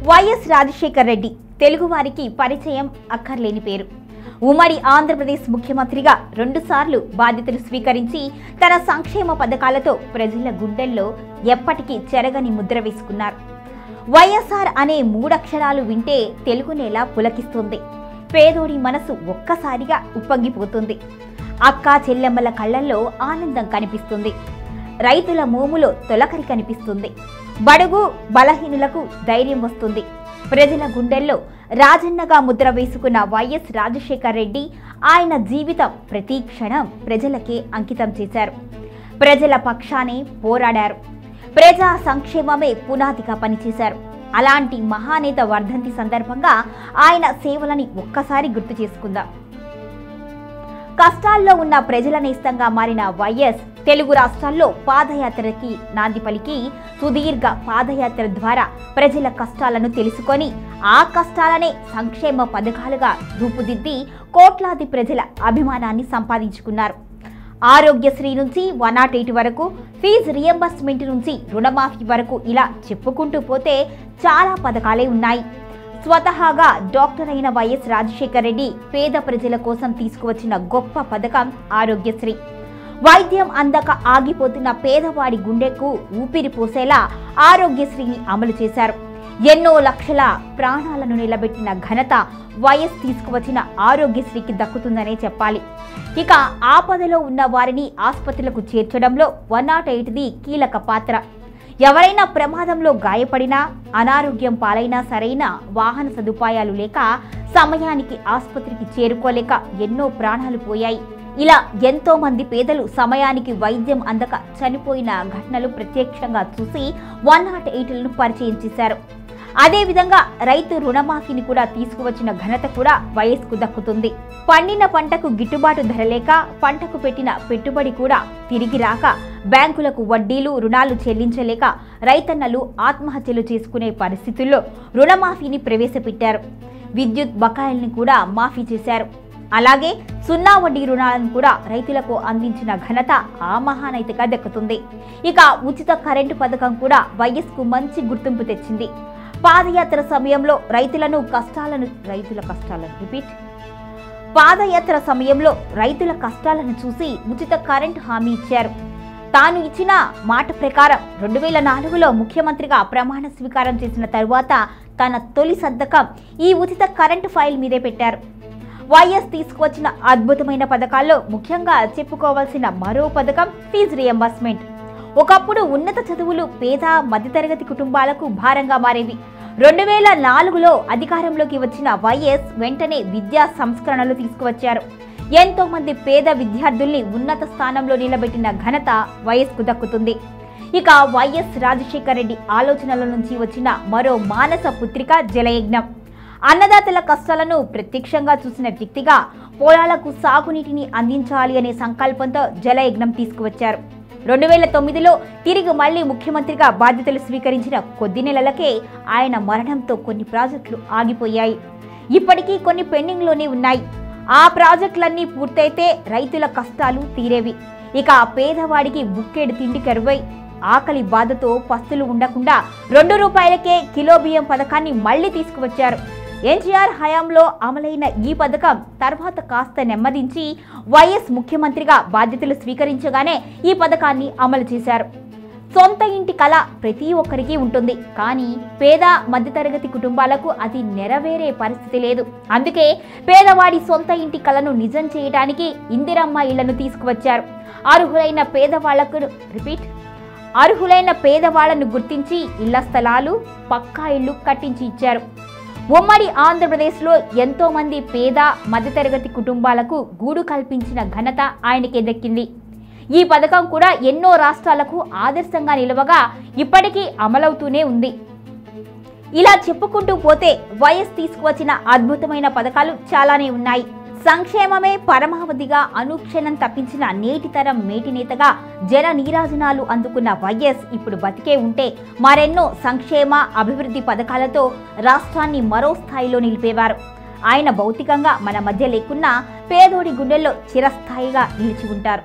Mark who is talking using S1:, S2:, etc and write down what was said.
S1: YS Rajasekhar Reddy తెలుగువారికి పరిచయం అక్కర్లేని పేరు. ఉమ్మడి ఆంధ్రప్రదేశ్ ముఖ్యమంత్రిగా 2 సార్లు బాధ్యతలు స్వీకరించి తన సంక్షేమ పథకాలతో ప్రజల గుండెల్లో ఎప్పటికీ చెరగని ముద్ర వేసుకున్నారు. వైఎస్ఆర్ అనే 3 అక్షరాలు వింటే తెలుగు నేల పులకిస్తుంది. పేదోడి మనసు ఒక్కసారిగా ఉప్పొంగిపోతుంది. అక్కా చెల్లెమ్మల కళ్లల్లో ఆనందం కనిపిస్తుంది. రైతుల మోములో తొలకరి కనిపిస్తుంది. బడుగు బలహీనులకు ధైర్యం వస్తుంది. ప్రజల గుండెల్లో రాజన్నగా ముద్ర వేసుకున్న వైఎస్ రాజశేఖర్ రెడ్డి ఆయన జీవితం ప్రతి క్షణం ప్రజలకే అంకితం చేశారు. ప్రజల పక్షానే పోరాడారు. ప్రజా సంక్షేమమే పునాదిగా పనిచేశారు. అలాంటి మహానేత వర్ధంతి సందర్భంగా ఆయన సేవలని ఒక్కసారి గుర్తు చేసుకుందాం. కష్టాల్లో ఉన్న ప్రజల నేస్తంగా మారిన వైఎస్ తెలుగు రాష్ట్రాల్లో పాదయాత్రకి నాంది పలికి సుదీర్ఘ పాదయాత్ర ద్వారా ప్రజల కష్టాలను తెలుసుకొని ఆ కష్టాలనే సంక్షేమ పథకాలుగా రూపుదిద్ది కోట్లాది ప్రజల అభిమానాన్ని సంపాదించుకున్నారు. ఆరోగ్యశ్రీ నుంచి 108 వరకు, ఫీజు రియంబర్స్మెంట్ నుంచి రుణమాఫీ వరకు ఇలా చెప్పుకుంటూ పోతే చాలా పథకాలే ఉన్నాయి. స్వతహాగా డాక్టర్ అయిన వైఎస్ రాజశేఖర్ రెడ్డి పేద ప్రజల కోసం తీసుకువచ్చిన గొప్ప పథకం ఆరోగ్యశ్రీ. వైద్యం అందక ఆగిపోతున్న పేదవాడి గుండెకు ఊపిరి పోసేలా ఆరోగ్యశ్రీని అమలు చేశారు. ఎన్నో లక్షల ప్రాణాలను నిలబెట్టిన ఘనత వైఎస్ తీసుకువచ్చిన ఆరోగ్యశ్రీకి దక్కుతుందనే చెప్పాలి. ఇక ఆపదలో ఉన్న వారిని ఆసుపత్రులకు చేర్చడంలో 108ది కీలక పాత్ర. ఎవరైనా ప్రమాదంలో గాయపడినా, అనారోగ్యం పాలైనా సరైన వాహన సదుపాయాలు లేక సమయానికి ఆసుపత్రికి చేరుకోలేక ఎన్నో ప్రాణాలు పోయాయి. ఇలా ఎంతో మంది పేదలు సమయానికి వైద్యం అందక చనిపోయిన ఘటనలు ప్రత్యక్షంగా చూసి 108లను పరిచయం చేశారు. అదేవిధంగా రైతు రుణమాఫీని కూడా తీసుకువచ్చిన ఘనత కూడా వైఎస్కు దక్కుతుంది. పండిన పంటకు గిట్టుబాటు ధర లేక పంటకు పెట్టిన పెట్టుబడి కూడా తిరిగి రాక బ్యాంకులకు వడ్డీలు రుణాలు చెల్లించలేక రైతన్నలు ఆత్మహత్యలు చేసుకునే పరిస్థితుల్లో రుణమాఫీని ప్రవేశపెట్టారు. విద్యుత్ బకాయిల్ని కూడా మాఫీ చేశారు. అలాగే 0 వడ్డీ రుణాలను కూడా రైతులకు అందించిన ఘనత ఆ మహానైతిగా దక్కుతుంది. ఇక ఉచిత కరెంటు పథకం కూడా వైఎస్కు మంచి గుర్తింపు తెచ్చింది. పాదయాత్ర సమయంలో రైతుల కష్టాలను చూసి ఉచిత కరెంటు హామీ ఇచ్చారు. తాను ఇచ్చిన మాట ప్రకారం 2004లో ముఖ్యమంత్రిగా ప్రమాణ స్వీకారం చేసిన తరువాత తన తొలి సంతకం ఈ ఉచిత కరెంటు ఫైల్ మీదే పెట్టారు. వైఎస్ తీసుకువచ్చిన అద్భుతమైన పథకాల్లో ముఖ్యంగా చెప్పుకోవాల్సిన మరో పథకం ఫీజు రియంబర్స్మెంట్. ఒకప్పుడు ఉన్నత చదువులు పేద మధ్యతరగతి కుటుంబాలకు భారంగా మారేవి. 2004లో అధికారంలోకి వచ్చిన వైఎస్ వెంటనే విద్యా సంస్కరణలు తీసుకువచ్చారు. ఎంతో మంది పేద విద్యార్థుల్ని ఉన్నత స్థానంలో నిలబెట్టిన ఘనత వైఎస్కు దక్కుతుంది. ఇక వైఎస్ రాజశేఖర్ రెడ్డి ఆలోచనల నుంచి వచ్చిన మరో మానస పుత్రిక జలయజ్ఞం. అన్నదాతల కష్టాలను ప్రత్యక్షంగా చూసిన వ్యక్తిగా పొలాలకు సాగునీటిని అందించాలి అనే సంకల్పంతో జలయజ్ఞం తీసుకువచ్చారు. 2009లో తిరిగి మళ్లీ ముఖ్యమంత్రిగా బాధ్యతలు స్వీకరించిన కొద్ది నెలలకే ఆయన మరణంతో కొన్ని ప్రాజెక్టులు ఆగిపోయాయి. ఇప్పటికీ కొన్ని పెండింగ్లోనే ఉన్నాయి. ఆ ప్రాజెక్టులన్నీ పూర్తయితే రైతుల కష్టాలు తీరేవి. ఇక పేదవాడికి బుక్కెడు తిండి కరువై ఆకలి బాధతో పస్తులు ఉండకుండా 2 రూపాయలకే కిలో బియ్యం పథకాన్ని మళ్లీ తీసుకువచ్చారు. ఎన్టీఆర్ హయాంలో అమలైన ఈ పథకం తర్వాత కాస్త నెమ్మదించి వైఎస్ ముఖ్యమంత్రిగా బాధ్యతలు స్వీకరించగానే ఈ పథకాన్ని అమలు చేశారు. సొంత ఇంటి కళ ప్రతి ఒక్కరికి ఉంటుంది. కానీ పేద మధ్యతరగతి కుటుంబాలకు అది నెరవేరే పరిస్థితి లేదు. అందుకే పేదవాడి సొంత ఇంటి కళను నిజం చేయడానికి ఇందిరమ్మ ఇళ్లను తీసుకువచ్చారు. అర్హులైన పేదవాళ్లను గుర్తించి ఇళ్ల స్థలాలు, పక్కా ఇళ్లు కట్టించి ఇచ్చారు. ఉమ్మడి ఆంధ్రప్రదేశ్లో ఎంతో మంది పేద మధ్యతరగతి కుటుంబాలకు గూడు కల్పించిన ఘనత ఆయనకే దక్కింది. ఈ పథకం కూడా ఎన్నో రాష్ట్రాలకు ఆదర్శంగా నిలవగా ఇప్పటికీ అమలవుతూనే ఉంది. ఇలా చెప్పుకుంటూ పోతే వైఎస్ తీసుకువచ్చిన అద్భుతమైన పథకాలు చాలానే ఉన్నాయి. సంక్షేమమే పరమావధిగా అనుక్షణం తప్పించిన నేటి తరం మేటినేతగా జన నీరాజనాలు అందుకున్న వైఎస్ ఇప్పుడు బతికే ఉంటే మరెన్నో సంక్షేమ అభివృద్ధి పథకాలతో రాష్ట్రాన్ని మరో స్థాయిలో నిలిపేవారు. ఆయన భౌతికంగా మన మధ్య లేకున్నా పేదోడి గుండెల్లో చిరస్థాయిగా నిలిచి ఉంటారు.